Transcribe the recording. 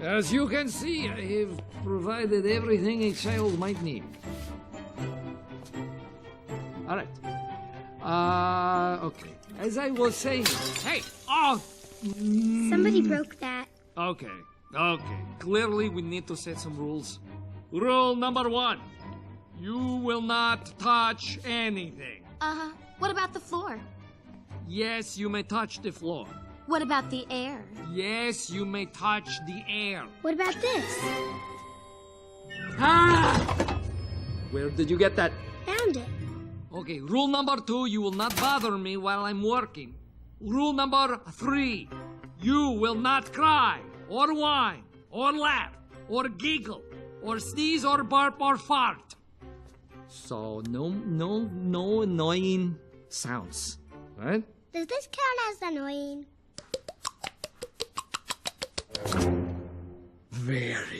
As you can see, I have provided everything a child might need. All right. Okay. As I was saying... Hey! Oh! Somebody broke that. Okay. Clearly, we need to set some rules. Rule number 1. You will not touch anything. What about the floor? Yes, you may touch the floor. What about the air? Yes, you may touch the air. What about this? Ah! Where did you get that? Found it. Okay, rule number 2, you will not bother me while I'm working. Rule number 3, you will not cry, or whine, or laugh, or giggle, or sneeze, or burp, or fart. So, no annoying sounds, right? Does this count as annoying? Very